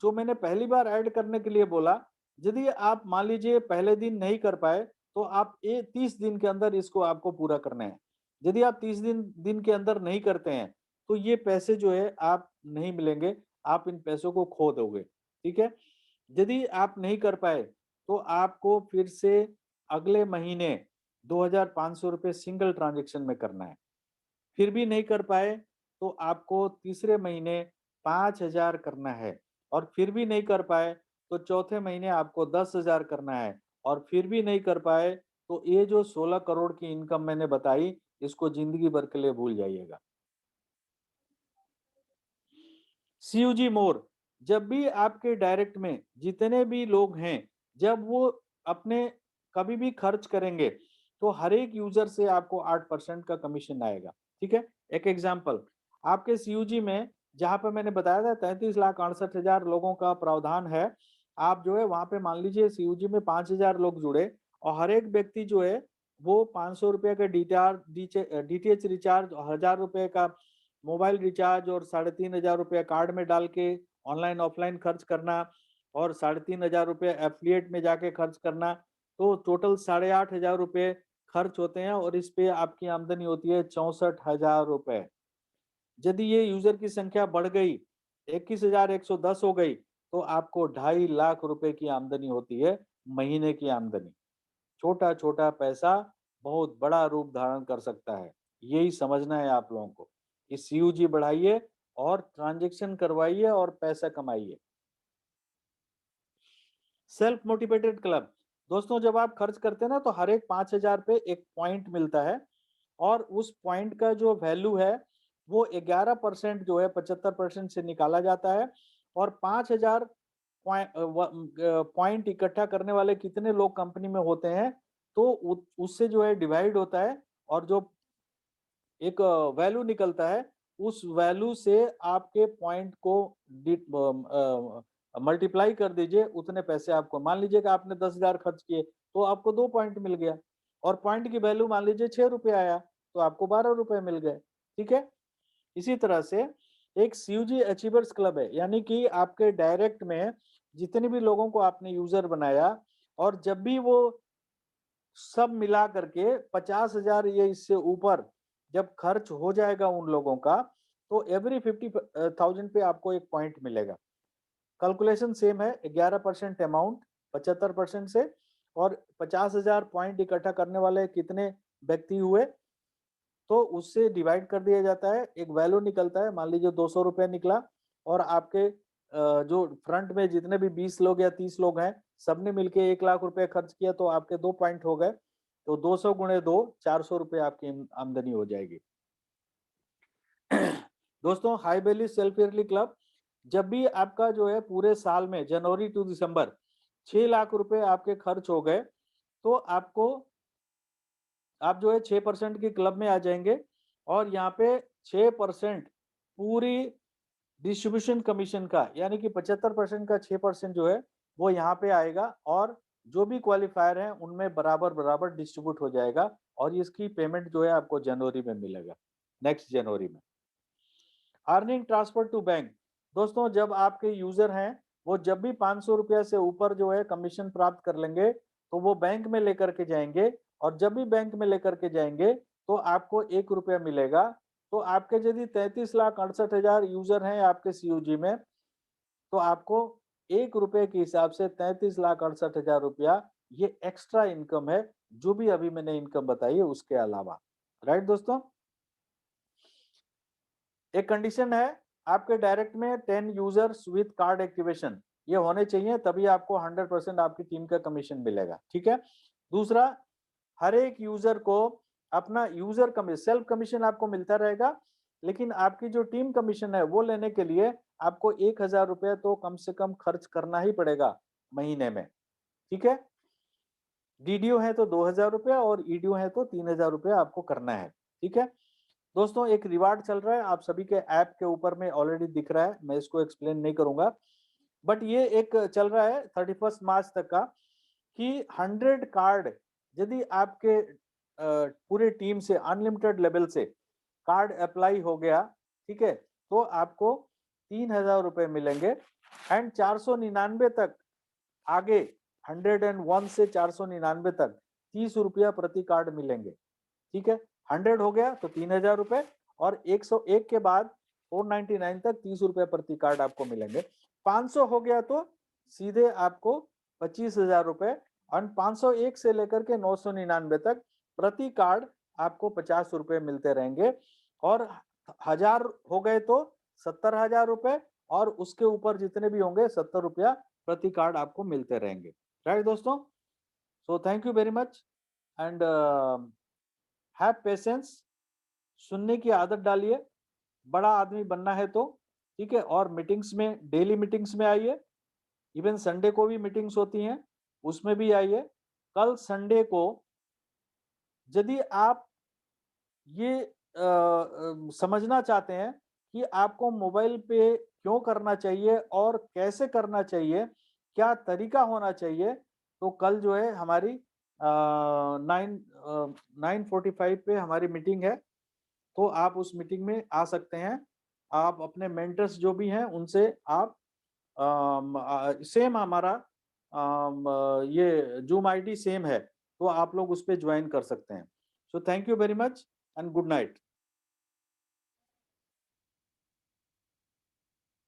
जो मैंने पहली बार ऐड करने के लिए बोला, यदि आप मान लीजिए पहले दिन नहीं कर पाए तो आप 30 दिन के अंदर इसको आपको पूरा करना है। यदि आप 30 दिन के अंदर नहीं करते हैं तो ये पैसे जो है आप नहीं मिलेंगे, आप इन पैसों को खो दोगे, ठीक है। यदि आप नहीं कर पाए तो आपको फिर से अगले महीने 2,500 रुपये सिंगल ट्रांजेक्शन में करना है। फिर भी नहीं कर पाए तो आपको तीसरे महीने 5,000 करना है। और फिर भी नहीं कर पाए तो चौथे महीने आपको 10,000 करना है। और फिर भी नहीं कर पाए तो ये जो 16 करोड़ की इनकम मैंने बताई, इसको जिंदगी भर के लिए भूल जाइएगा। सीयूजी मोर, जब भी आपके डायरेक्ट में जितने भी लोग हैं, जब वो अपने कभी भी खर्च करेंगे तो हर एक यूजर से आपको 8% का कमीशन आएगा, ठीक है। एक एग्जांपल, आपके सीयूजी में जहां पे मैंने बताया था 33,68,000 लोगों का प्रावधान है, आप जो है वहां पे मान लीजिए सीयूजी में 5,000 लोग जुड़े और हर एक व्यक्ति जो है वो 500 रुपए का डीटीएच रिचार्ज, 1,000 रुपए का मोबाइल रिचार्ज और 3,500 रुपया कार्ड में डाल के ऑनलाइन ऑफलाइन खर्च करना और 3,500 रुपये एफिलिएट में जाके खर्च करना, तो टोटल 8,500 रुपये खर्च होते हैं और इस पे आपकी आमदनी होती है 64,000 रुपये। यदि ये यूजर की संख्या बढ़ गई, 21,110 हो गई, तो आपको 2.5 लाख रुपए की आमदनी होती है, महीने की आमदनी। छोटा छोटा पैसा बहुत बड़ा रूप धारण कर सकता है, यही समझना है आप लोगों को। कि सीयूजी बढ़ाइए और ट्रांजैक्शन करवाइए और पैसा कमाइए। सेल्फ मोटिवेटेड क्लब, दोस्तों जब आप खर्च करते हैं ना तो हर एक 5,000 पे एक पॉइंट मिलता है और उस पॉइंट का जो वैल्यू है वो 11% जो है 75% से निकाला जाता है। और 5,000 पॉइंट इकट्ठा करने वाले कितने लोग कंपनी में होते हैं, तो उससे जो है डिवाइड होता है और जो एक वैल्यू निकलता है, उस वैल्यू से आपके पॉइंट को मल्टीप्लाई कर दीजिए, उतने पैसे आपको, मान लीजिए कि आपने 10,000 खर्च किए तो आपको 2 पॉइंट मिल गया और पॉइंट की वैल्यू मान लीजिए 6 रुपये आया तो आपको 12 रुपये मिल गए, ठीक है। इसी तरह से एक सीयूजी अचीवर्स क्लब है, यानी कि आपके डायरेक्ट में जितने भी लोगों को आपने यूजर बनाया और जब भी वो सब मिला करके 50,000 या इससे ऊपर जब खर्च हो जाएगा उन लोगों का, तो एवरी 50,000 पे आपको एक पॉइंट मिलेगा। कैलकुलेशन सेम है, 11% अमाउंट 75% से और 50,000 पॉइंट इकट्ठा करने वाले कितने व्यक्ति हुए, तो उससे डिवाइड कर दिया जाता है, एक वैल्यू निकलता है, मान लीजिए 200 रुपये निकला और आपके जो फ्रंट में जितने भी 20 लोग या 30 लोग हैं, सबने मिलके 1 लाख रुपए खर्च किया तो आपके 2 पॉइंट हो गए, तो 200 गुणे 2 400 रुपये आपकी आमदनी हो जाएगी। दोस्तों high value self yearly club, जब भी आपका जो है पूरे साल में जनवरी टू दिसंबर 6 लाख रुपए आपके खर्च हो गए, तो आपको, आप जो है 6% के क्लब में आ जाएंगे और यहाँ पे 6% पूरी डिस्ट्रीब्यूशन कमीशन का, यानी कि 75% का 6% जो है वो यहाँ पे आएगा और जो भी क्वालिफायर है उनमें बराबर बराबर डिस्ट्रीब्यूट हो जाएगा और इसकी पेमेंट जो है आपको जनवरी में मिलेगा, नेक्स्ट जनवरी में। अर्निंग ट्रांसफर टू बैंक, दोस्तों जब आपके यूजर हैं वो जब भी 500 रुपया से ऊपर जो है कमीशन प्राप्त कर लेंगे तो वो बैंक में लेकर के जाएंगे और जब भी बैंक में लेकर के जाएंगे तो आपको 1 रुपया मिलेगा। तो आपके यदि 33,68,000 यूजर हैं आपके सीयूजी में, तो आपको 1 रुपए के हिसाब से 33,68,000 रुपया ये एक्स्ट्रा इनकम है, जो भी अभी मैंने इनकम बताई है उसके अलावा, राइट दोस्तों। एक कंडीशन है, आपके डायरेक्ट में 10 यूजर्स विद कार्ड एक्टिवेशन ये होने चाहिए, तभी आपको 100% आपकी टीम का कमीशन मिलेगा, ठीक है। दूसरा, हर एक यूजर को अपना यूजर कमीशन, सेल्फ कमीशन आपको मिलता रहेगा, लेकिन आपकी जो टीम कमीशन है वो लेने के लिए आपको 1,000 रुपये तो कम से कम खर्च करना ही पड़ेगा महीने में। ठीक है, डीडीओ है तो 2,000 रुपये और ईडीओ है तो 3,000 रुपये आपको करना है। ठीक है दोस्तों, एक रिवार्ड चल रहा है, आप सभी के ऐप के ऊपर में ऑलरेडी दिख रहा है, मैं इसको एक्सप्लेन नहीं करूंगा, बट ये एक चल रहा है 31 मार्च तक का, कि 100 कार्ड यदि आपके पूरे टीम से अनलिमिटेड लेवल से कार्ड अप्लाई हो गया, ठीक है, तो आपको 3,000 रुपये मिलेंगे। एंड 499 तक आगे, 101 से 499 तक 30 रुपया प्रति कार्ड मिलेंगे। ठीक है, 100 हो गया तो 3,000 रुपये, और 101 के बाद 499 तक 30 रुपये प्रति कार्ड आपको मिलेंगे। 500 हो गया तो सीधे आपको 25,000 रुपये, और 501 से लेकर के 999 तक प्रति कार्ड आपको 50 रुपये मिलते रहेंगे, और 1000 हो गए तो 70,000 रुपये, और उसके ऊपर जितने भी होंगे 70 रुपया प्रति कार्ड आपको मिलते रहेंगे। राइट दोस्तों, so thank you very much, and have patience, सुनने की आदत डालिए, बड़ा आदमी बनना है तो। ठीक है, और मीटिंग्स में, डेली मीटिंग्स में आइए, इवन संडे को भी मीटिंग्स होती हैं, उसमें भी आइए। कल संडे को यदि आप ये समझना चाहते हैं कि आपको मोबाइल पे क्यों करना चाहिए और कैसे करना चाहिए, क्या तरीका होना चाहिए, तो कल जो है हमारी 9:45 पे हमारी मीटिंग है, तो आप उस मीटिंग में आ सकते हैं। आप अपने मेंटर्स जो भी हैं उनसे आप सेम हमारा ये जूम आईडी सेम है, तो आप लोग उस पे ज्वाइन कर सकते हैं। So thank you very much and good night.